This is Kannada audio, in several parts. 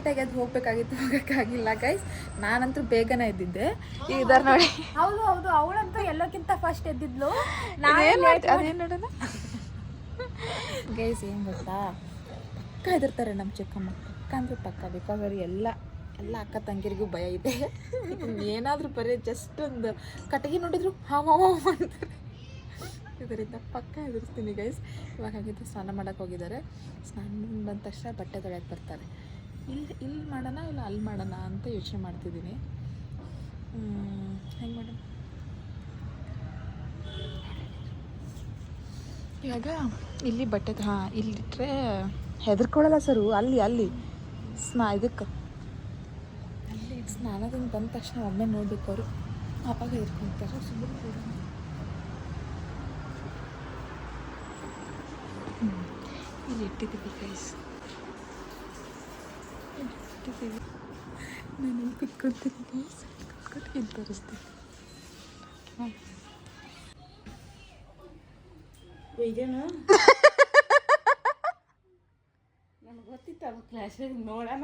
ಲೇಟಾಗಿ ಅದು ಹೋಗ್ಬೇಕಾಗಿತ್ತು, ಹೋಗೋಕ್ಕಾಗಿಲ್ಲ ಗೈಸ್. ನಾನಂತೂ ಬೇಗನೆ ಎದ್ದಿದ್ದೆ. ಇದಾರೆ ನೋಡಿ. ಹೌದು ಅವಳಂತೂ ಎಲ್ಲಕ್ಕಿಂತ ಫಸ್ಟ್ ಎದ್ದಿದ್ಲು. ಅದೇನು ನೋಡೋಣ ಗೈಸ್, ಏನು ಗೊತ್ತಾ, ಪಕ್ಕ ಹೆದರ್ತಾರೆ ನಮ್ಮ ಚಿಕ್ಕಮ್ಮ. ಪಕ್ಕ ಅಂದರೆ ಪಕ್ಕ. ಬಿಕಾಸ್ ಅವ್ರಿಗೆ ಎಲ್ಲ ಅಕ್ಕ ತಂಗಿರಿಗೂ ಭಯ ಇದೆ. ಏನಾದರೂ ಬರೀ ಜಸ್ಟ್ ಒಂದು ಕಟ್ಟಿಗೆ ನೋಡಿದ್ರು ಹಾವ ಅಂತಾರೆ. ಇದರಿಂದ ಪಕ್ಕ ಹೆದರ್ಸ್ತೀನಿ ಗೈಸ್. ಇವಾಗ ಹಾಗಿದ್ದು ಸ್ನಾನ ಮಾಡೋಕ್ಕೆ ಹೋಗಿದ್ದಾರೆ. ಸ್ನಾನ ಬಂದ ತಕ್ಷಣ ಬಟ್ಟೆ ತೊಳೆಯೋಕ್ಕೆ ಬರ್ತಾರೆ. ಇಲ್ಲಿ ಮಾಡೋಣ ಇಲ್ಲ ಅಲ್ಲಿ ಮಾಡೋಣ ಅಂತ ಯೋಚನೆ ಮಾಡ್ತಿದ್ದೀನಿ. ಹೆಂಗೆ ಮಾಡೋಣ ಇವಾಗ? ಇಲ್ಲಿ ಬಟ್ಟೆ ಇಲ್ಲಿಟ್ರೆ ಹೆದರ್ಕೊಳ್ಳಲ್ಲ ಸರು. ಅಲ್ಲಿ ಇದಕ್ಕೆ ಅಲ್ಲಿ ಸ್ನಾನದಿಂದ ಬಂದ ತಕ್ಷಣ ಒಮ್ಮೆ ನೋಡ್ಬೇಕು ಅವರು, ಅವಾಗ ಹೆದರ್ಕೊಂತಾರೆ. ಸುಮ್ಮನೆ ಇಲ್ಲಿ ಇಟ್ಟಿದ್ದೀವಿ ಗೈಸ್, ನಾನು ಇಲ್ಲಿ ಕುತ್ಕೊಳ್ತೀನಿ ಗೈಸ್. ಕುತ್ಕೊಂಡು ಇಲ್ಲಿ ತೋರಿಸ್ತೀನಿ. ಇದೇನು ನಮ್ಗೆ ಗೊತ್ತಿತ್ತು ಅದು ಕ್ಲಾಸಾಗ ನೋಡೋಣ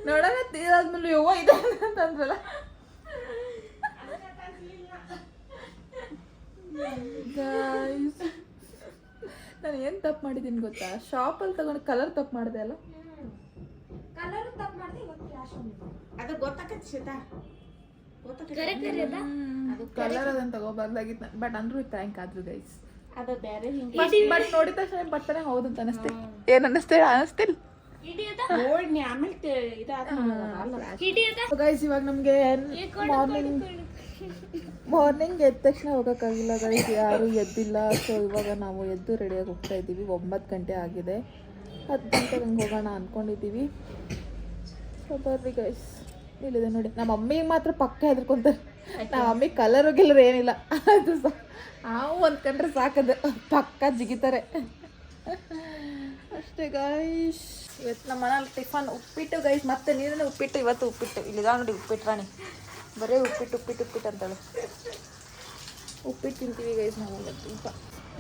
ನೋಡೋಣ ತೀರಾದ್ಮೇಲೆ ಯವ್ವ ಇದೆ ಅಂತಂದ್ರಲ್ಲ. ನಾನು ಏನು ತಪ್ಪು ಮಾಡಿದ್ದೀನಿ ಗೊತ್ತಾ? ಶಾಪಲ್ಲಿ ತಗೊಂಡು ಕಲರ್ ತಪ್ಪು ಮಾಡಿದೆ ಅಲ್ಲ. ಕಲರ್ ತಪ್ಪು ಮಾಡಿದೆ. ಇವತ್ತು ಕ್ಲಾಸ್ ಅದು ಗೊತ್ತಾಗತ್ತೆ ಸೀತಾ, ಅದು ಕಲರ್ ಅದನ್ನು ತಗೋಬಾರ್ದಾಗಿತ್ತು. ಬಟ್ ಅಂದ್ರೂ ಥ್ಯಾಂಕ್ ಆದ್ರು ಗೈಸ್. ಅದು ಬೇರೆ ಬಟ್ ನೋಡಿದ ತಕ್ಷಣ ಬರ್ತಾನೆ ಹೌದು ಅಂತ ಅನ್ನಿಸ್ತೆ. ಏನು ಅನ್ನಿಸ್ತಿಲ್ಲ? ಗೈಸ್ ಇವಾಗ ನಮಗೆ ಮಾರ್ನಿಂಗ್ ಎದ್ದ ತಕ್ಷಣ ಹೋಗೋಕ್ಕಾಗಿಲ್ಲ ಗೈಸ್, ಯಾರು ಎದ್ದಿಲ್ಲ. ಸೊ ಇವಾಗ ನಾವು ಎದ್ದು ರೆಡಿಯಾಗಿ ಹೋಗ್ತಾ ಇದ್ದೀವಿ. 9 ಗಂಟೆ ಆಗಿದೆ. 10 ಗಂಟೆಗೆ ಹಂಗೆ ಹೋಗೋಣ ಅಂದ್ಕೊಂಡಿದ್ದೀವಿ. ಸೊ ಬರ್ರಿ ಗೈಸ್. ಇಲ್ಲಿದೆ ನೋಡಿ, ನಮ್ಮ ಮಮ್ಮಿಗೆ ಮಾತ್ರ ಪಕ್ಕ ಹೆದರ್ಕೊಂತಾರೆ. ನಮ್ಮ ಮಮ್ಮಿ ಕಲರು ಗಿಲ್ಲರು ಏನಿಲ್ಲ, ಅದು ನಾವು ಅಂದ್ಕೊಂಡ್ರೆ ಸಾಕದು ಪಕ್ಕ ಜಿಗಿತಾರೆ ಅಷ್ಟೇ ಗೈಸ್. ಇವತ್ತು ನಮ್ಮ ಮನೇಲಿ ಟಿಫನ್ ಉಪ್ಪಿಟ್ಟು ಗೈಸ್. ಮತ್ತೆ ನೀರನ್ನು ಉಪ್ಪಿಟ್ಟು. ಇವತ್ತು ಉಪ್ಪಿಟ್ಟು. ಇಲ್ಲಿದ ನೋಡಿ ಉಪ್ಪಿಟ್ಟು ರಾಣಿ, ಬರೀ ಉಪ್ಪಿಟ್ಟು ಅಂತಾಳೆ. ಉಪ್ಪಿಟ್ಟು ತಿಂತೀವಿ ಗೈಸ್ ನಾವು ಸ್ವಲ್ಪ.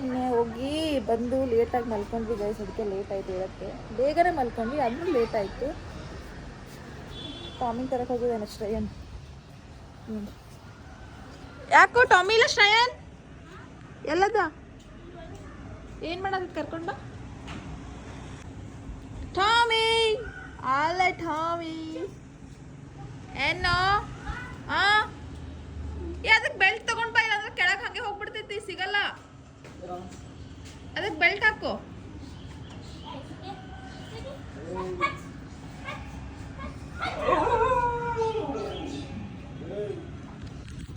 ಇನ್ನೇ ಹೋಗಿ ಬಂದು ಲೇಟಾಗಿ ಮಲ್ಕೊಂಡ್ವಿ ಗೈಸ್. ಅದಕ್ಕೆ ಲೇಟ್ ಆಯಿತು ಹೇಳೋಕ್ಕೆ. ಬೇಗನೆ ಮಲ್ಕೊಂಡ್ವಿ, ಅದನ್ನು ಲೇಟ್ ಆಯಿತು. ಟಾಮಿಂಗ್ ತರಕ್ಕೆ ಹೋಗಿದ್ದಾನೆ ಶ್ರೇಯನ್. ಯಾಕೋ ಟಾಮಿ ಇಲ್ಲ ಶ್ರೇಯನ್ ಎಲ್ಲದ? ಏನು ಮಾಡೋದಕ್ಕೆ ಕರ್ಕೊಂಡ? ಟಾಮಿ ಅಲ್ಲ ಟಾಮಿ ಏನೋ ಅದಕ್ಕೆ ಬೆಲ್ಟ್ ತಗೊಂಡ್ ಬಾ, ಇಲ್ಲಾಂದ್ರೆ ಕೆಳಗೆ ಹಾಗೆ ಹೋಗ್ಬಿಡ್ತೈತಿ, ಸಿಗಲ್ಲ. ಅದಕ್ಕೆ ಬೆಲ್ಟ್ ಹಾಕೋ.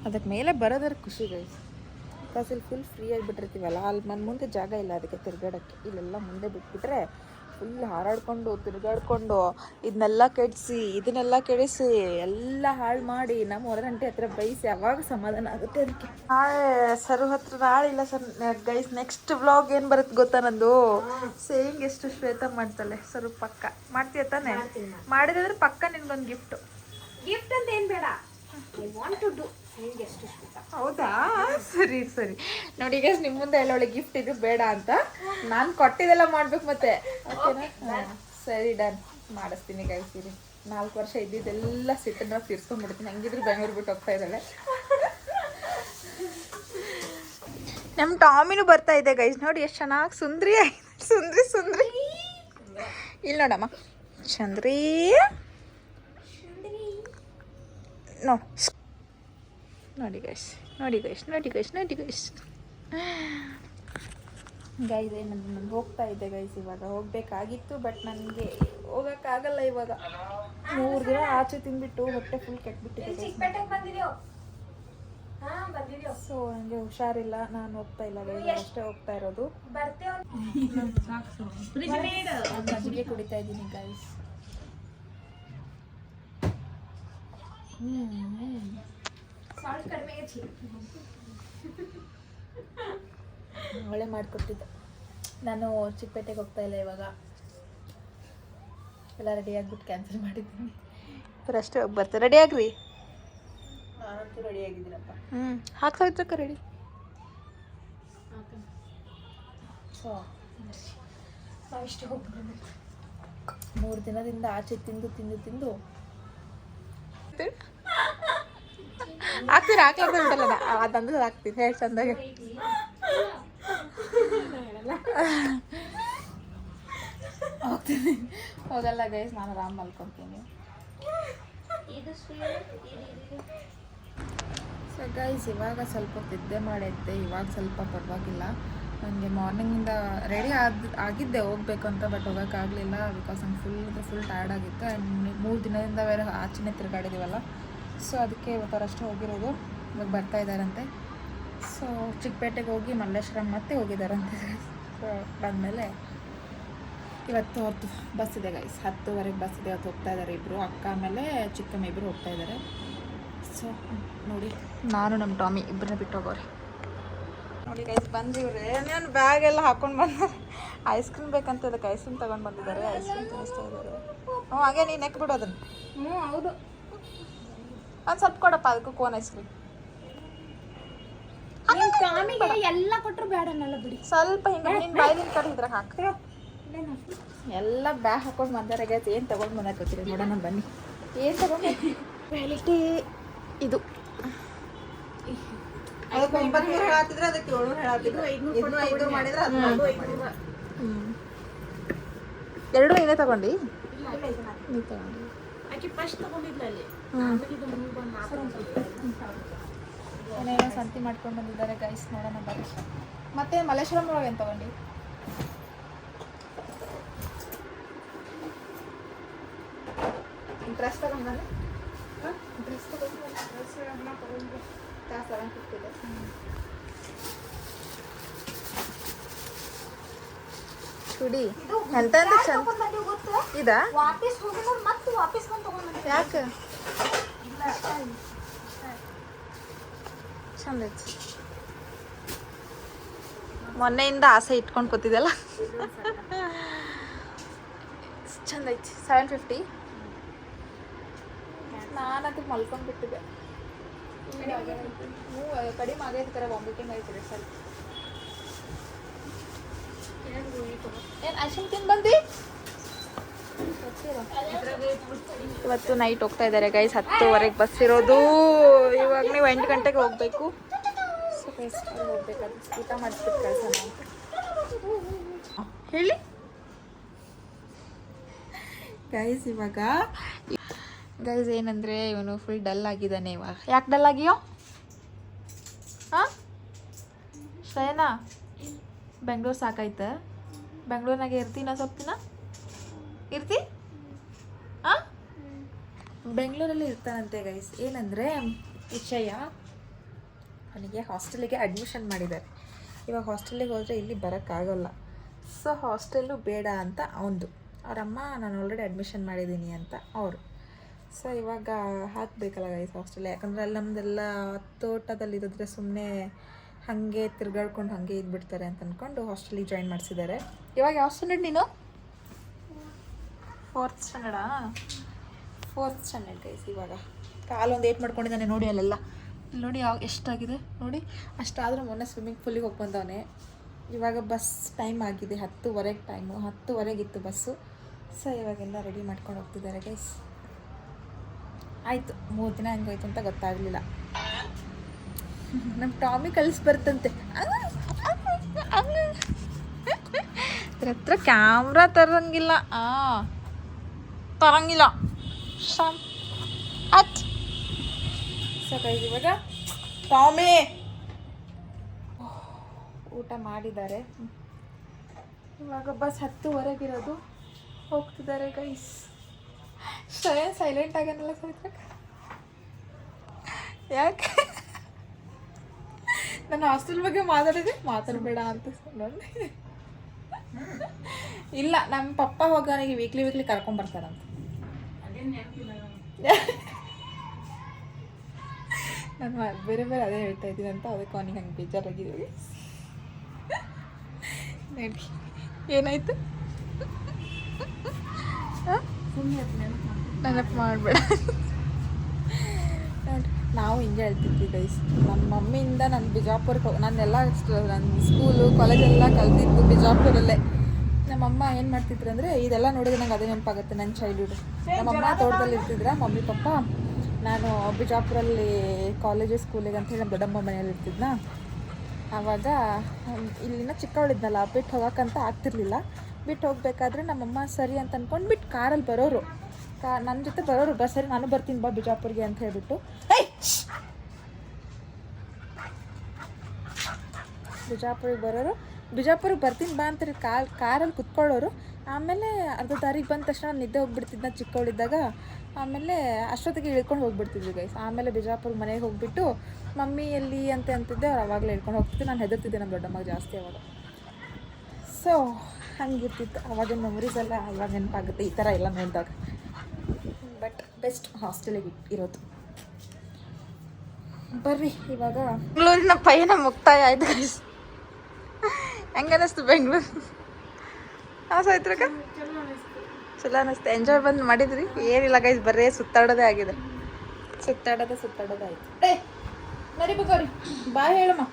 ಅದಕ್ಕೆ ಮೇಲೆ ಬರೋದ್ರ ಖುಷಿ ಗೈಸ್. ಬಿಕಾಸ್ ಇಲ್ಲಿ ಫುಲ್ ಫ್ರೀ ಆಗಿಬಿಟ್ಟಿರ್ತೀವಲ್ಲ, ಅಲ್ಲಿ ಮುಂದೆ ಜಾಗ ಇಲ್ಲ ಅದಕ್ಕೆ ತಿರ್ಗಾಡೋಕ್ಕೆ. ಇಲ್ಲೆಲ್ಲ ಮುಂದೆ ಬಿಟ್ಬಿಟ್ರೆ ಫುಲ್ ಹಾರಾಡ್ಕೊಂಡು ತಿರ್ಗಾಡ್ಕೊಂಡು ಇದನ್ನೆಲ್ಲ ಕೆಡಿಸಿ ಇದನ್ನೆಲ್ಲ ಕೆಡಿಸಿ ಎಲ್ಲ ಹಾಳು ಮಾಡಿ ನಮ್ಮ ಹೊರಗಂಟೆ ಹತ್ರ ಬೈಸಿ ಯಾವಾಗ ಸಮಾಧಾನ ಆಗುತ್ತೆ ಅದಕ್ಕೆ. ನಾಳೆ ಸರು ಹತ್ರ ನಾಳೆ ಇಲ್ಲ ಸರ್ ಗೈಸ್. ನೆಕ್ಸ್ಟ್ ವ್ಲಾಗ್ ಏನು ಬರುತ್ತೆ ಗೊತ್ತಾ ನಂದು? ಸೇಯಿಂಗ್ ಎಷ್ಟು ಶ್ವೇತಾ ಮಾಡ್ತಾಳೆ. ಸರು ಪಕ್ಕ ಮಾಡ್ತೀಯ ತಾನೆ? ಮಾಡಿದ್ರೆ ಪಕ್ಕ ನಿನ್ಗೊಂದು ಗಿಫ್ಟ್ ಅಂತ ಏನು ಬೇಡ, ಐ ವಾಂಟ್ ಟು ಡು. ಹೌದಾ? ಸರಿ ನೋಡಿ ಗೈಸ್, ನಿಮ್ಮ ಮುಂದೆ ಹೇಳೋಳೆ ಗಿಫ್ಟ್ ಇದು ಬೇಡ ಅಂತ. ನಾನು ಕೊಟ್ಟಿದ್ದೆಲ್ಲ ಮಾಡ್ಬೇಕು ಮತ್ತೆ. ಓಕೆನಾ? ಸರಿ ಡನ್, ಮಾಡಿಸ್ತೀನಿ ಗೈಸ್. ಇರಿ 4 ವರ್ಷ ಇದ್ದಿದ್ದೆಲ್ಲ ಸಿಟ್ಟನ್ನ ತೀರ್ಸ್ಕೊಂಡ್ಬಿಡ್ತೀನಿ. ಹಂಗಿದ್ರು ಬೆಂಗಳೂರು ಬಿಟ್ಟು ಹೋಗ್ತಾ ಇದ್ದಾಳೆ. ನಮ್ಮ ಟಾಮಿನೂ ಬರ್ತಾ ಇದೆ ಗೈಸ್. ನೋಡಿ ಎಷ್ಟು ಚೆನ್ನಾಗಿ ಸುಂದ್ರಿ ಇಲ್ಲಿ ನೋಡಮ್ಮ ಚಂದ್ರಿ. ನೋಡಿ ಗೈಸ್ ಗೈಸ್ ಏನಂದ್ರೆ ನಾನು ಹೋಗ್ತಾ ಇದ್ದೆ ಗೈಸ್. ಇವಾಗ ಹೋಗಬೇಕಾಗಿತ್ತು, ಬಟ್ ನನಗೆ ಹೋಗೋಕ್ಕಾಗಲ್ಲ ಇವಾಗ. 3 ದಿನ ಆಚೆ ತಿಂದ್ಬಿಟ್ಟು ಹೊಟ್ಟೆ ಫುಲ್ ಕೆಟ್ಬಿಟ್ಟಿದೆ. ಸೊ ನನಗೆ ಹುಷಾರಿಲ್ಲ, ನಾನು ಹೋಗ್ತಾ ಇಲ್ಲ ಗೈಸ್. ಅಷ್ಟೇ ಹೋಗ್ತಾ ಇರೋದು. ಮಜ್ಜಿಗೆ ಕುಡಿತಾ ಇದ್ದೀನಿ ಗೈಸ್. ಒಳ್ಳೆ ಮಾಡಿಕೊಟ್ಟಿದ್ದೆ. ನಾನು ಚಿಕ್ಕಪೇಟೆಗೆ ಹೋಗ್ತಾ ಇಲ್ಲ ಇವಾಗ. ಎಲ್ಲ ರೆಡಿ ಆಗಿಬಿಟ್ಟು ಕ್ಯಾನ್ಸಲ್ ಮಾಡಿದ್ದೀನಿ. ಅಷ್ಟೇ ಹೋಗಿ ಬರ್ತಾರೆ. ರೆಡಿ ಆಗ್ರಿ. ನಾನಂತೂ ರೆಡಿ ಆಗಿದ್ದೀನಪ್ಪ. ಹಾಕ್ತಾ ರೆಡಿ. ಸೊ ನಾವಿಷ್ಟೇ ಹೋಗ್ಬಿಡೋಣ. 3 ದಿನದಿಂದ ಆಚೆ ತಿಂದು ತಿಂದು ತಿಂದು ಹಾಕ್ತೀರಾ ಹಾಕ್ಲಾರ್ದ ಬಿಡಲ್ಲ ಅದಂದ್ರೆ ಹಾಕ್ತೀನಿ ಹೇಳಿ ಚಂದಾಗೆ. ಹೋಗ್ತೀನಿ ಹೋಗಲ್ಲ ಗೈಸ್, ನಾನು ಆರಾಮ್ ಮಲ್ಕೊತೀನಿ. ಸೊ ಗೈಸ್ ಇವಾಗ ಸ್ವಲ್ಪ ನಿದ್ದೆ ಮಾಡಿದ್ದೆ, ಇವಾಗ ಸ್ವಲ್ಪ ಪರವಾಗಿಲ್ಲ. ನನಗೆ ಮಾರ್ನಿಂಗಿಂದ ರೆಡಿ ಆಗಿದ್ದೆ ಹೋಗ್ಬೇಕು ಅಂತ, ಬಟ್ ಹೋಗೋಕ್ಕಾಗಲಿಲ್ಲ ಬಿಕಾಸ್ ನಂಗೆ ಫುಲ್ ಟಯರ್ಡ್ ಆಗಿತ್ತು. ಆ್ಯಂಡ್ 3 ದಿನದಿಂದ ಬೇರೆ ಆಚೆನೇ ತಿರುಗಾಡಿದ್ದೀವಲ್ಲ, ಸೊ ಅದಕ್ಕೆ ಇವತ್ತವರಷ್ಟು ಹೋಗಿರೋದು. ಇವಾಗ ಬರ್ತಾ ಇದ್ದಾರಂತೆ. ಸೊ ಚಿಕ್ಕಪೇಟೆಗೆ ಹೋಗಿ ಮಲ್ಲೇಶ್ವರಂ ಮತ್ತೆ ಹೋಗಿದ್ದಾರಂತೆ. ಸೊ ಬಂದಮೇಲೆ ಇವತ್ತು ಅವ್ರದ್ದು ಬಸ್ ಇದೆ ಗೈಸ್, 10:00 ಬಸ್ ಇದೆ. ಅವತ್ತು ಹೋಗ್ತಾ ಇದ್ದಾರೆ ಇಬ್ಬರು, ಅಕ್ಕ ಆಮೇಲೆ ಚಿಕ್ಕಮ್ಮ ಇಬ್ಬರು ಹೋಗ್ತಾ ಇದ್ದಾರೆ. ಸೊ ನೋಡಿ, ನಾನು ನಮ್ಮ ಟಾಮಿ ಇಬ್ಬರನ್ನ ಬಿಟ್ಟು ಹೋಗೋರಿ. ನೋಡಿ ಗೈಸ್ ಬಂದು ಇವ್ರೆ ನಾನು ಬ್ಯಾಗ್ ಎಲ್ಲ ಹಾಕೊಂಡು ಬಂದ. ಐಸ್ ಕ್ರೀಮ್ ಬೇಕಂತ ಅದಕ್ಕೆ ಐಸ್ ಕ್ರೀಮ್ ತೊಗೊಂಡು ಬಂದಿದ್ದಾರೆ. ಐಸ್ ಕ್ರೀಮ್ ತಿನ್ನಿಸ್ತಾ ಇದ್ದಾರೆ. ಹ್ಞೂ ಹಾಗೆ ನೀನು ನೆಕ್ ಬಿಡು ಅದನ್ನು. ಹೌದು, ಒಂದು ಸ್ವಲ್ಪ ಕೊಡಪ್ಪ ಅದಕ್ಕೂ ಕೋನ್ ಐಸ್ ಕ್ರೀಮ್. ಟಾಮಿಗೆ ಎಲ್ಲ ಕೊಟ್ಟರು ಬೇಡ ಅನ್ನಲ್ಲ ಬಿಡಿ. ಸ್ವಲ್ಪ ಹಿಂಗೆ ನಿನ್ನ ಬಾಯಿಲಿನ ಕಡೆ ಇದ್ರಾಗ ಹಾಕು. ಎಲ್ಲ ಬ್ಯಾಗ್ ಹಾಕೊಂಡು ಬಂದಾರೆ ಗೈಸ್. ಏನು ತೊಗೊಂಡು ಬಂದಾಗ ಗೊತ್ತಿಲ್ಲ, ನೋಡೋಣ ಬನ್ನಿ ಏನು ತೊಗೊಂಡು. ಕ್ವಾಲಿಟಿ ಇದು ಅದಕ್ಕೆ 900 ಹೇಳತ್ತಿದ್ರೆ ಅದಕ್ಕೆ 700 ಹೇಳತ್ತಿದ್ರು. 500 ಮಾಡಿದ್ರೆ ಅದು 500. ಎರಡು ನೀನೇ ತಗೊಂಡು ನೀ ತಗೊಂಡು ಆಕೆ ಫಸ್ಟ್ ತಗೊಂಡಿದ್ಲ ಅಲ್ಲಿ. ಏನೇನೋ ಸಂತಿ ಮಾಡ್ಕೊಂಡು ಬಂದಿದ್ದಾರೆ ಗೈಸ್, ನೋಡೋಣ ಬರ್ರಿ. ಮತ್ತೆ ಮಲ್ಲೇಶ್ವರಂ ಒಳಗೆ ಏನು ತಗೊಂಡು? ಡ್ರೆಸ್ ತಗೊಂಡು ಡ್ರೆಸ್ ತಗೊಂಡು ಚುಡಿ ಎಂತ ಚಂದ ಇದಾ? ವಾಪಸ್ ಹೋಗಿಲ್ಲ ಮತ್ತೆ ವಾಪಸ್ ಬಂದು ತಗೊಂಡು ಯಾಕೆ ಚಂದ ಐತಿ. ಮೊನ್ನೆಯಿಂದ ಆಸೆ ಇಟ್ಕೊಂಡು ಕೂತಿದ್ದಲ್ಲ, ಚಂದ ಐತಿ. 750. ನಾನು ಅದಕ್ಕೆ ಮಲ್ಕೊಂಡ್ಬಿಟ್ಟಿದ್ದೆ. ಕಡಿಮೆ ಆಗೈತೆ, ವಾಮಿಟಿಂಗ್ ಆಯ್ತದೆ ಸ್ವಲ್ಪ. ಏನು ಐಸ್ಕ್ರೀಮ್ ತಿಂದು ಬಂದು ಇವತ್ತು ನೈಟ್ ಹೋಗ್ತಾ ಇದ್ದಾರೆ ಗೈಸ್. 10:00 ಬಸ್ ಇರೋದು. ಇವಾಗ ನೀವು 8 ಗಂಟೆಗೆ ಹೋಗಬೇಕು. ಸೊ ಗೈಸ್ ಹೋಗ್ಬೇಕಾದ್ರೆ ಊಟ ಮಾಡಿಸ್ಬಿಟ್ಟು ಕಳ್ಸೋಣ ಅಂತ ಹೇಳಿ ಗೈಸ್. ಇವಾಗ ಗೈಸ್ ಏನಂದರೆ ಇವನು ಫುಲ್ ಡಲ್ ಆಗಿದ್ದಾನೆ ಇವಾಗ. ಯಾಕೆ ಡಲ್ ಆಗಿಯೋ? ಹಾಂ ಶ್ರೇಯನಾ, ಬೆಂಗ್ಳೂರು ಸಾಕಾಯ್ತ? ಬೆಂಗ್ಳೂರಿನಾಗೆ ಇರ್ತೀನ ಸ್ವಲ್ಪ ದಿನ ಇರ್ತಿ? ಹಾಂ ಬೆಂಗಳೂರಲ್ಲಿ ಇರ್ತಾನಂತೆ ಗೈಸ್. ಏನಂದರೆ ವಿಷಯ, ಅವನಿಗೆ ಹಾಸ್ಟೆಲಿಗೆ ಅಡ್ಮಿಷನ್ ಮಾಡಿದ್ದಾರೆ. ಇವಾಗ ಹಾಸ್ಟೆಲಿಗೆ ಹೋದರೆ ಇಲ್ಲಿ ಬರೋಕ್ಕಾಗಲ್ಲ. ಸೊ ಹಾಸ್ಟೆಲ್ಲು ಬೇಡ ಅಂತ ಅವನದು. ಅವರಮ್ಮ ನಾನು ಆಲ್ರೆಡಿ ಅಡ್ಮಿಷನ್ ಮಾಡಿದ್ದೀನಿ ಅಂತ ಅವರು. ಸೊ ಇವಾಗ ಹಾಕಬೇಕಲ್ಲ ಗೈಸ್ ಹಾಸ್ಟೆಲ್, ಯಾಕಂದರೆ ಅಲ್ಲಿ ನಮ್ಮದೆಲ್ಲ ತೋಟದಲ್ಲಿರೋದ್ರೆ ಸುಮ್ಮನೆ ಹಾಗೆ ತಿರ್ಗಾಡ್ಕೊಂಡು ಹಾಗೆ ಇದ್ಬಿಡ್ತಾರೆ ಅಂತ ಅಂದ್ಕೊಂಡು ಹಾಸ್ಟೆಲಿಗೆ ಜಾಯಿನ್ ಮಾಡಿಸಿದ್ದಾರೆ. ಇವಾಗ ಯಾವ ಸ್ಟ್ಯಾಂಡರ್ಡ್ ನೀನು? 4th ಸ್ಟ್ಯಾಂಡರ್ಡಾ? 4th standard guys. ಇವಾಗ ಕಾಲೊಂದು 8 ಮಾಡ್ಕೊಂಡಿದ್ದಾನೆ ನೋಡಿ ಅಲ್ಲೆಲ್ಲ. ಇಲ್ಲಿ ನೋಡಿ ಎಷ್ಟಾಗಿದೆ ನೋಡಿ. ಅಷ್ಟಾದರೂ ಮೊನ್ನೆ ಸ್ವಿಮ್ಮಿಂಗ್ ಪೂಲಿಗೆ ಹೋಗಿ ಬಂದವನೇ. ಇವಾಗ ಬಸ್ ಟೈಮ್ ಆಗಿದೆ, 10:00 ಟೈಮು. 10:00 ಇತ್ತು ಬಸ್ಸು. ಸೊ ಇವಾಗೆಲ್ಲ ರೆಡಿ ಮಾಡ್ಕೊಂಡು ಹೋಗ್ತಿದ್ದಾರೆ ಗೈಸ್. ಆಯಿತು, 3 ದಿನ ಹೆಂಗೋಯ್ತು ಅಂತ ಗೊತ್ತಾಗಲಿಲ್ಲ. ನಮ್ಮ ಟಾಮಿ ಕಳಿಸ್ಬರ್ತಂತೆ. ಹತ್ರ ಕ್ಯಾಮ್ರಾ ತರಂಗಿಲ್ಲ. ತರಂಗಿಲ್ಲ ಸಾಕಾಯ್ತು. ಇವಾಗ ಟಾಮಿ ಊಟ ಮಾಡಿದ್ದಾರೆ. ಇವಾಗ ಬಸ್ 10:00 ಇರೋದು. ಹೋಗ್ತಿದ್ದಾರೆ ಗೈಸ್. ಸೈಲೆಂಟ್ ಆಗ್ಯಾನಲ್ಲ ಸವಿತ್ರ. ಯಾಕೆ ನನ್ನ ಹಾಸ್ಟೆಲ್ ಬಗ್ಗೆ ಮಾತಾಡಬೇಡ ಅಂತ ನೋಡಿ. ಇಲ್ಲ, ನಮ್ಮ ಪಪ್ಪ ಹೋಗೋನಿಗೆ ವೀಕ್ಲಿ ಕರ್ಕೊಂಬರ್ತಾರಂತ. ನಾನು ಬೇರೆ ಅದೇ ಹೇಳ್ತಾ ಇದ್ದೀನಿ ಅಂತ, ಅದಕ್ಕೆ ಅವನಿಗೆ ಹಂಗೆ ಬೇಜಾರಾಗಿದ್ದೀವಿ. ನೋಡಿ ಏನಾಯ್ತು? ನೆನಪು ಮಾಡಬೇಡ ನೋಡಿ. ನಾವು ಹಿಂಗೆ ಹೇಳ್ತಿದ್ವಿ ಗೈಸ್. ನಮ್ಮ ಮಮ್ಮಿಯಿಂದ ನಾನು ಬಿಜಾಪುರಕ್ಕೆ ನಾನೆಲ್ಲ ನನ್ನ ಸ್ಕೂಲು ಕಾಲೇಜೆಲ್ಲ ಕಲ್ತಿದ್ದು ಬಿಜಾಪುರಲ್ಲೇ. ನಮ್ಮಮ್ಮ ಏನು ಮಾಡ್ತಿದ್ರು ಅಂದರೆ ಇದೆಲ್ಲ ನೋಡಿದ್ರೆ ನಂಗೆ ಅದೇ ನೆನಪಾಗುತ್ತೆ ನನ್ನ ಚೈಲ್ಡ್ಹುಡ್. ನಮ್ಮಮ್ಮ ತೋಟದಲ್ಲಿ ಇರ್ತಿದ್ರ, ಮಮ್ಮಿ ಪಪ್ಪ. ನಾನು ಬಿಜಾಪುರಲ್ಲಿ ಕಾಲೇಜು ಸ್ಕೂಲಿಗೆ ಅಂತೇಳಿ ನಮ್ಮ ದೊಡ್ಡಮ್ಮ ಮನೇಲಿ ಇರ್ತಿದ್ನ. ಆವಾಗ ಇಲ್ಲಿನ ಚಿಕ್ಕವಳಿದ್ನಲ್ಲ, ಬಿಟ್ಟು ಹೋಗೋಕ್ಕಂತ ಆಗ್ತಿರ್ಲಿಲ್ಲ. ಬಿಟ್ಟು ಹೋಗ್ಬೇಕಾದ್ರೆ ನಮ್ಮಮ್ಮ ಸರಿ ಅಂತ ಅಂದ್ಕೊಂಡು ಬಿಟ್ಟು ಕಾರಲ್ಲಿ ಬರೋರು, ನನ್ನ ಜೊತೆ ಬರೋರು. ಸರಿ ನಾನು ಬರ್ತೀನಿ ಬಾ ಬಿಜಾಪುರ್ಗೆ ಅಂತ ಹೇಳ್ಬಿಟ್ಟು ಬಿಜಾಪುರಿಗೆ ಬರೋರು. ಬಿಜಾಪುರಿಗೆ ಬರ್ತೀನಿ ಬಾ ಅಂತಾರೆ ಕಾರಲ್ಲಿ ಕುತ್ಕೊಳ್ಳೋರು. ಆಮೇಲೆ ಅರ್ಧ ದಾರಿಗೆ ಬಂದ ತಕ್ಷಣ ನಿದ್ದೆ ಹೋಗ್ಬಿಡ್ತಿದ್ನ ಚಿಕ್ಕವಳಿದ್ದಾಗ. ಆಮೇಲೆ ಅಷ್ಟೊತ್ತಿಗೆ ಇಳ್ಕೊಂಡು ಹೋಗ್ಬಿಡ್ತಿದ್ವಿ ಗೈಸ್. ಆಮೇಲೆ ಬಿಜಾಪುರ ಮನೆಗೆ ಹೋಗ್ಬಿಟ್ಟು ಮಮ್ಮಿ ಎಲ್ಲಿ ಅಂತ ಅಂತಿದ್ದೆ, ಅವ್ರು ಅವಾಗಲೇ ಹೇಳ್ಕೊಂಡು ಹೋಗ್ತಿದ್ದೆ. ನಾನು ಹೆದರ್ತಿದ್ದೆ ನಮ್ಮ ದೊಡ್ಡಮ್ಮಗೆ ಜಾಸ್ತಿ ಅವಾಗ. ಸೊ ಹಂಗಿರ್ತಿತ್ತು ಅವಾಗಿನ ಮೆಮೊರೀಸ್ ಎಲ್ಲ ಇವಾಗ ನೆನಪಾಗುತ್ತೆ ಈ ಥರ ಎಲ್ಲ ನೋಡಿದಾಗ. ಬಟ್ ಬೆಸ್ಟ್ ಹಾಸ್ಟೆಲಿಗೆ ಇರೋದು. ಬರ್ರಿ ಇವಾಗ ಬೆಂಗಳೂರಿನ ಪಯಣ ಮುಕ್ತಾಯ ಆಯ್ತು ಗೈಸ್. ಹೆಂಗೆ ಅನ್ನಿಸ್ತು ಬೆಂಗಳೂರು? ಸಾಯ್ತ್ರಕ ಚಲೋ ಅನ್ನಿಸ್ತು. ಎಂಜಾಯ್ ಬಂದು ಮಾಡಿದ್ರಿ? ಏನಿಲ್ಲ ಗೈಸ್, ಬರೀ ಸುತ್ತಾಡೋದೇ ಆಗಿದೆ. ಸುತ್ತಾಡೋದೇ ಆಯ್ತು. ನರಿ ಬಗೋರಿ ಬಾಯ್ ಹೇಳಮ್ಮ.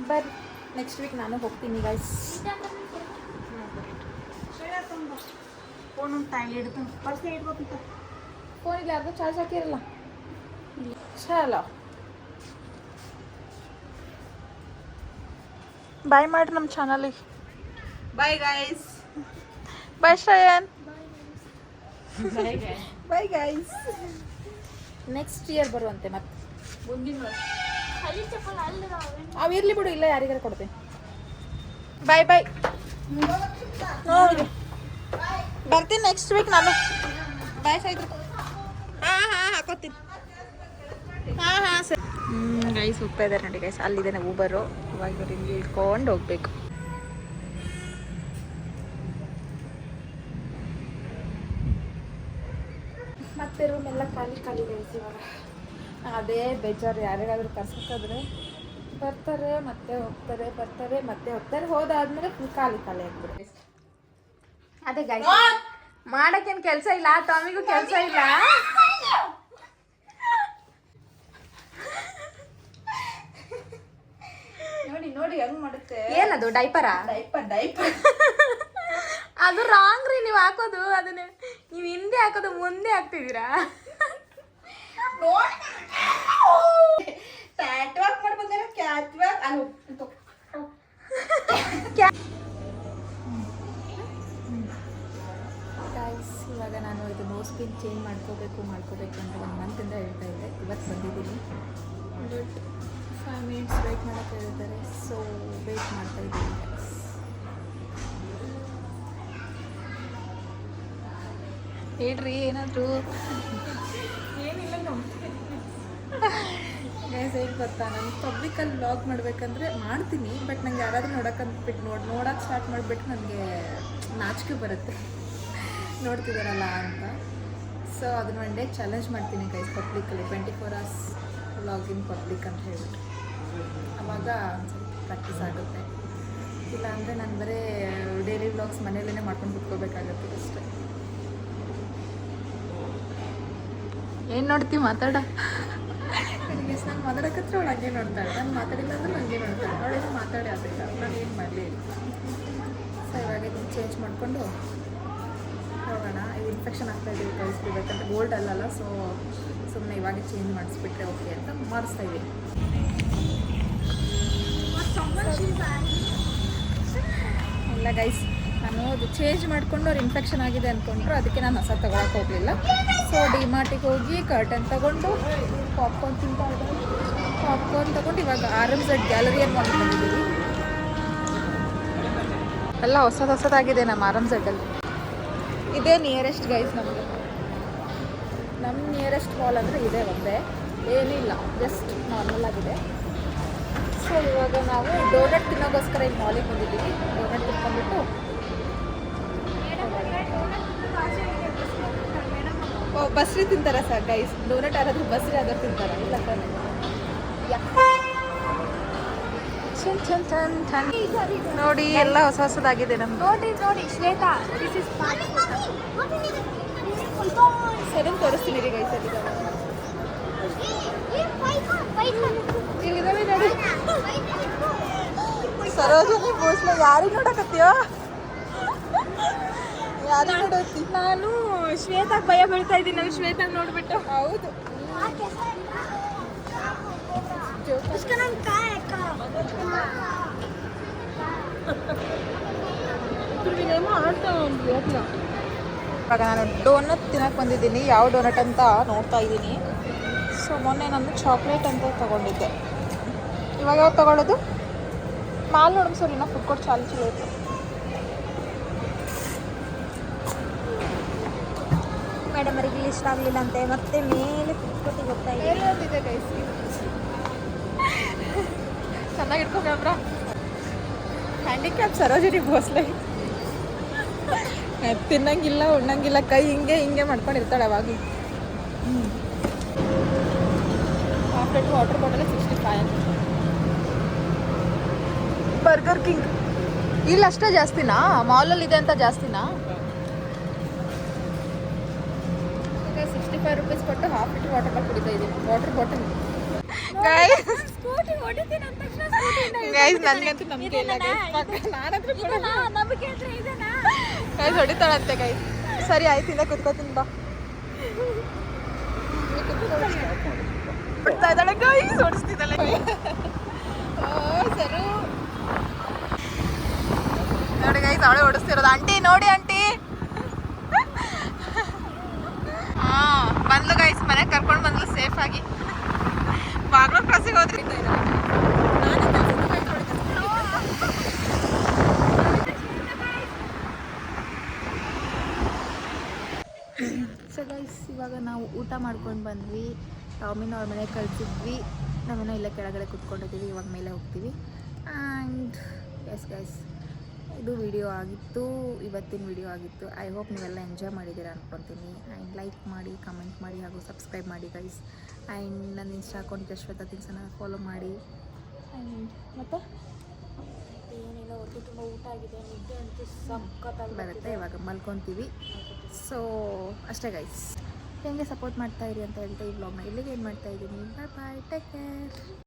ಬರ್ರಿ ನೆಕ್ಸ್ಟ್ ವೀಕ್ ನಾನು ಹೋಗ್ತೀನಿ ಗೈಸ್. ಫೋನಿಗೆ ಯಾರ್ದು ಚಾರ್ಜ್ ಹಾಕಿರಲ್ಲ. ಚಲೋ ಬಾಯ್ ಮಾಡಿ ನಮ್ಮ ಚಾನಲಿಗೆ. Bye guys. Bye Shreyan. Bye guys. Next year ಬರುವಂತೆ ಮತ್ತೆ ಮುಂದಿನ ಅವು ಇರ್ಲಿ ಬಿಡು, ಇಲ್ಲ ಯಾರಿಗಾರ ಕೊಡ್ತೇನೆ. ಬಾಯ್ ಬಾಯ್. ಬರ್ತೀನಿ ನೆಕ್ಸ್ಟ್ ವೀಕ್ ನಾನು. ಬಾಯ್ ಸಾಯ್ತು. ಹಾಂ ಹಾಕೋತೀನಿ. ಹಾಂ ಸರಿ. ಗೈಸ್ ಹೋಗ್ತಾ ಇದ್ದಾರೆ ನೋಡಿ ಗೈಸ್. ಅಲ್ಲಿದೆ ನಾವು ಊಬರು. ಇವಾಗ ಇವ್ರು ಇಲ್ಲಿ ಇಳ್ಕೊಂಡು ಹೋಗ್ಬೇಕು. ಮತ್ತೆ ರೂಮ್ ಎಲ್ಲ ಖಾಲಿ ಗೈಸ್. ಇವಾಗ ಅದೇ ಬೇಜಾರು. ಯಾರಿಗಾದ್ರೂ ಕರ್ಸೋಕ್ಕಾದ್ರೆ ಬರ್ತಾರೆ ಮತ್ತೆ ಹೋಗ್ತಾರೆ, ಬರ್ತಾರೆ ಮತ್ತೆ ಹೋಗ್ತಾರೆ. ಹೋದಾದ್ಮೇಲೆ ಖಾಲಿ ಆಗ್ಬಿಡುತ್ತೆ. ಅದೇ ಗೈಸ್, ಮಾಡಕ್ಕೇನು ಕೆಲಸ ಇಲ್ಲ, ಟಾಮಿಗೂ ಕೆಲಸ ಇಲ್ಲ. ನೋಡಿ ಹೆಂಗ್ ಮಾಡುತ್ತೆ. ಏನದು ಡೈಪರಾ? ಡೈಪರ್ ಅದು ರಾಂಗ್ ರೀ. ನೀವು ಹಾಕೋದು ಅದನ್ನ ನೀವು ಹಿಂದೆ ಹಾಕೋದು ಮುಂದೆ ಹಾಕ್ತಿದ್ದೀರಾ. ಇವಾಗ ನಾನು ಇದು ನೋಸ್ ಪಿನ್ ಚೇಂಜ್ ಮಾಡ್ಕೋಬೇಕು ಅಂತ 1 ಮಂತಿಂದ ಹೇಳ್ತಾ ಇದ್ದೆ. ಇವತ್ತು ಬಂದಿದ್ದೀನಿ. ಬಟ್ 5 ಮಿನಿಟ್ಸ್ ವೆಯ್ಟ್ ಮಾಡೋಕ್ಕೆ ಹೇಳಿದ್ದಾರೆ. ಸೊ ವೆಯ್ಟ್ ಮಾಡ್ತಾ ಇದ್ದೀನಿ. ಹೇಳ್ರಿ ಏನಾದರೂ. ಏನಿಲ್ಲ ಗೈಸ್, ಹೇಗೆ ಗೊತ್ತಾ, ನಾನು ಪಬ್ಲಿಕಲ್ಲಿ ವ್ಲಾಗ್ ಮಾಡಬೇಕಂದ್ರೆ ಮಾಡ್ತೀನಿ. ಬಟ್ ನಂಗೆ ಯಾರಾದರೂ ನೋಡೋಕ್ಕೆ ಸ್ಟಾರ್ಟ್ ಮಾಡಿಬಿಟ್ಟು ನನಗೆ ನಾಚಿಕೆ ಬರುತ್ತೆ, ನೋಡ್ತಿದ್ದಾರಲ್ಲ ಅಂತ. ಸೊ ಅದನ್ನ 1 ಡೇ ಚಾಲೆಂಜ್ ಮಾಡ್ತೀನಿ ಗೈಸ್ ಪಬ್ಲಿಕಲ್ಲಿ. 24 hours ವ್ಲಾಗ್ ಇನ್ ಪಬ್ಲಿಕ್ ಅಂತ ಹೇಳ್ಬಿಟ್ಟು. ಆವಾಗ ಒಂದು ಸ್ವಲ್ಪ ಪ್ರಾಕ್ಟೀಸ್ ಆಗುತ್ತೆ. ಇಲ್ಲ ಅಂದರೆ ನಾನು ಬರೀ ಡೈಲಿ ವ್ಲಾಗ್ಸ್ ಮನೆಯಲ್ಲೇ ಮಾಡ್ಕೊಂಡು ಕುತ್ಕೋಬೇಕಾಗತ್ತೆ ಅಷ್ಟೇ. ಏನು ನೋಡ್ತೀವಿ ಮಾತಾಡ. ನನಗೆ ನಾನು ಮಾತಾಡೋಕತ್ರ ಅವಳು ಹಂಗೆ ನೋಡ್ತಾಳೆ. ನಾನು ಮಾತಾಡಿಲ್ಲ ಅಂದ್ರೆ ನನಗೆ ನೋಡ್ತಾಳೆ. ಅವಳೇನು ಮಾತಾಡಿ ಆಗಲಿಲ್ಲ, ನಾನು ಏನು ಮಾಡಲಿ. ಸೊ ಇವಾಗ ಇದನ್ನು ಚೇಂಜ್ ಮಾಡಿಕೊಂಡು ಹೋಗೋಣ. ಇದು ಇನ್ಫೆಕ್ಷನ್ ಆಗ್ತಾಯಿದ್ದೀವಿ ಕಳಿಸ್ಬಿಡ್ಬೇಕಂತ. ಗೋಲ್ಡ್ ಅಲ್ಲಲ್ಲ, ಸೊ ಸುಮ್ಮನೆ ಇವಾಗ ಚೇಂಜ್ ಮಾಡಿಸ್ಬಿಟ್ರೆ ಓಕೆ ಅಂತ ಮಾಡಿಸ್ತಾ ಇದ್ದೀನಿ. ಇಲ್ಲ ಗೈಸ್, ನಾನು ಅದು ಚೇಂಜ್ ಮಾಡಿಕೊಂಡು ಅವ್ರು ಇನ್ಫೆಕ್ಷನ್ ಆಗಿದೆ ಅಂದ್ಕೊಂಡ್ರು. ಅದಕ್ಕೆ ನಾನು ಹೊಸ ತೊಗೊಳಕ್ಕೆ ಹೋಗಲಿಲ್ಲ. ಸೊ ಡಿಮಾರ್ಟಿಗೆ ಹೋಗಿ ಕರ್ಟನ್ ತೊಗೊಂಡು ಪಾಪ್ಕಾರ್ನ್ ತೊಗೊಂಡು ಇವಾಗ RMZ ಗ್ಯಾಲರಿಯನ್ನು ಮಾಡ್ಕೊಂಡಿದ್ದೀವಿ. ಎಲ್ಲ ಹೊಸದಾಗಿದೆ ನಮ್ಮ RMZಲ್ಲಿ. ಇದೇ ನಿಯರೆಸ್ಟ್ ಗೈಸ್ ನಮಗೆ. ನಮ್ಮ ನಿಯರೆಸ್ಟ್ ಮಾಲ್ ಅಂದರೆ ಇದೆ ಒಂದೇ, ಏನಿಲ್ಲ, ಜಸ್ಟ್ ನಾರ್ಮಲ್ ಆಗಿದೆ. ಸೊ ಇವಾಗ ನಾವು ಡೋನಟ್ ತಿನ್ನೋಗೋಸ್ಕರ ಈ ಮಾಲಿಗೆ ಬಂದಿದ್ದೀವಿ. ಡೋನಟ್ ತಿನ್ಕೊಂಡ್ಬಿಟ್ಟು ಬಸ್ರಿ ತಿಂತಾರ ಸರ್ ಗೈಸ್. ಡೋನಟ್ ಯಾರಾದರೂ ಬಸ್ರಿ ಆದರೂ ತಿಂತಾರ? ಇಲ್ಲ ಸರ್. ನೋಡಿ ಎಲ್ಲ ಹೊಸದಾಗಿದೆ ನಮ್ಗೆ. ನೋಡಿ ಶ್ವೇತಾ, ಸಡನ್ ತೋರಿಸ್ತೀನಿ ರೀ ಗೈಸ್. ಇಲ್ಲಿದ್ದಾವೆ ನೋಡಿ. ಸರೋಜಿನಿ ಭೋಸ್ಲೆ ಯಾರಿಗೆ ನೋಡಕತ್ತೀಯೋ? ಯಾರಿಗೆ ನೋಡತ್ತಿ? ನಾನು ಶ್ವೇತಾಗ ಭಯ ಬೀಳ್ತಾ ಇದ್ದೀನಿ. ನಾನು ಶ್ವೇತಾಗ ನೋಡ್ಬಿಟ್ಟು ಹೌದು. ಇವಾಗ ನಾನು ಡೋನಟ್ ತಿನ್ನಕ್ಕೆ ಬಂದಿದ್ದೀನಿ. ಯಾವ ಡೋನಟ್ ಅಂತ ನೋಡ್ತಾ ಇದ್ದೀನಿ. ಸೊ ಮೊನ್ನೆ ನಾನು ಚಾಕ್ಲೇಟ್ ಅಂತ ತೊಗೊಂಡಿದ್ದೆ. ಇವಾಗ ಯಾವ್ದು ತೊಗೊಳ್ಳೋದು? ಮಾಲ್ ನೋಡಮ್ ಸರ್, ಇನ್ನೂ ಫುಡ್ ಕೋರ್ಟ್ ಚಾಲು ಚಲೋ ಇತ್ತು. ಮೇಡಮ್ ಅವರಿಗೆ ಇಷ್ಟ ಆಗಲಿಲ್ಲ ಅಂತೆ ಮತ್ತೆ ಮೇಲೆ ಫುಟ್ಕೋಟಿಗೆ ಹೋಗ್ತಾ ಎಲ್ಲೋದಿದೆ ಗೈಸ್? ಚೆನ್ನಾಗಿ ಇಟ್ಕೊಂಡ್ರ ಹ್ಯಾಂಡಿಕ್ಯಾಪ್ ಸರೋಜಿನಿ ಭೋಸ್ಲೆ. ತಿನ್ನಂಗಿಲ್ಲ ಉಣ್ಣಂಗಿಲ್ಲ, ಕೈ ಹಿಂಗೆ ಹಿಂಗೆ ಮಾಡ್ಕೊಂಡಿರ್ತಾಳೆ ಅವಾಗಲೂ. Half litre water bottle 65. Burger King ಇಲ್ಲಿ ಅಷ್ಟೇ ಜಾಸ್ತಿನಾ? ಮಾಲಲ್ಲಿ ಇದೆ ಅಂತ ಜಾಸ್ತಿನಾ? 65 ರುಪೀಸ್ ಕೊಟ್ಟು ಹಾಫ್ ಲೀಟ್ರ್ ವಾಟರ್ ಬಾಟಲ್ ಕುಡಿತಾ ಇದ್ದೀನಿ. ವಾಟರ್ ಬಾಟಲ್ ಸ್ಕೂಟಿ ಹೊಡಿತೀನಿ ಅಂದ ತಕ್ಷಣ ಗೈಸ್ ನನಗಂತೂ ನಂಬಿಕೆ ಇಲ್ಲ ಗೈಸ್. ನಾನಂತೂ ನಂಬಿಕೆ ಇದ್ರೆ ಇದೆನಾ ಗೈಸ್ ಹೊಡಿತಾಳಂತೆ ಗೈಸ್. ಸರಿ ಆಯ್ತು, ಇಂದ ಕುತ್ಕೋತೀನಿ ಬಾ. ಹೊಡ್ತಾ ಇದ್ದಾಳೆ ಗೈಸ್, ಹೊಡಿಸ್ತಿದ್ದಾಳೆ. ಸರಿ ನೋಡಿ ಗೈಸ್, ಅವಳೆ ಹೊಡಿಸ್ತಿರೋದು. ಆಂಟಿ ನೋಡಿ ಆಂಟಿ. ಬಂದ್ಲು ಗೈಸ್, ಮನೆಗೆ ಕರ್ಕೊಂಡು ಬಂದ್ಲು ಸೇಫ್ ಆಗಿ. ಬಾಗ್ಲೂರು ಕ್ರಾಸಿಗೆ ಹೋದ್ರಿ. ಸೊ ಗೈಸ್, ಇವಾಗ ನಾವು ಊಟ ಮಾಡ್ಕೊಂಡು ಬಂದ್ವಿ. ಟಾಮಿನ ಅವ್ರ ಮನೆಗೆ ಕಳಿಸಿದ್ವಿ. ನಾವೇನೋ ಇಲ್ಲೇ ಕೆಳಗಡೆ ಕುತ್ಕೊಂಡಿದ್ದೀವಿ. ಇವಾಗ ಮೇಲೆ ಹೋಗ್ತೀವಿ. ಆ್ಯಂಡ್ ಎಸ್ ಗೈಸ್, ಇದು ವಿಡಿಯೋ ಆಗಿತ್ತು, ಇವತ್ತಿನ ವಿಡಿಯೋ ಆಗಿತ್ತು. ಐ ಹೋಪ್ ನೀವೆಲ್ಲ ಎಂಜಾಯ್ ಮಾಡಿದ್ದೀರಾ ಅಂದ್ಕೊತೀನಿ. ಆ್ಯಂಡ್ ಲೈಕ್ ಮಾಡಿ, ಕಮೆಂಟ್ ಮಾಡಿ ಹಾಗೂ ಸಬ್ಸ್ಕ್ರೈಬ್ ಮಾಡಿ ಗೈಸ್. ಆ್ಯಂಡ್ ನನ್ನ ಇನ್ಸ್ಟಾ ಅಕೌಂಟ್ ಶ್ವೇತಾ ಥಿಂಗ್ಸನ್ನು ಫಾಲೋ ಮಾಡಿ. ಆ್ಯಂಡ್ ಮತ್ತು ಏನಿಲ್ಲ, ಹೊಟ್ಟೆ ತುಂಬ ಊಟ ಆಗಿದೆ, ನಿದ್ದೆ ಅಂತೂ ಸಖತ್ತಾಗಿ ಬರುತ್ತೆ. ಇವಾಗ ಮಲ್ಕೊತೀವಿ. ಸೊ ಅಷ್ಟೇ ಗೈಸ್, ಹೆಂಗೆ ಸಪೋರ್ಟ್ ಮಾಡ್ತಾಯಿರಿ ಅಂತ ಹೇಳ್ತಾ ಈ ವ್ಲಾಗ್ನ ಇಲ್ಲಿಗೆ ಏನು ಮಾಡ್ತಾಯಿದ್ದೀನಿ. ಬಾಯ್ ಬಾಯ್, ಟೇಕ್ ಕೇರ್.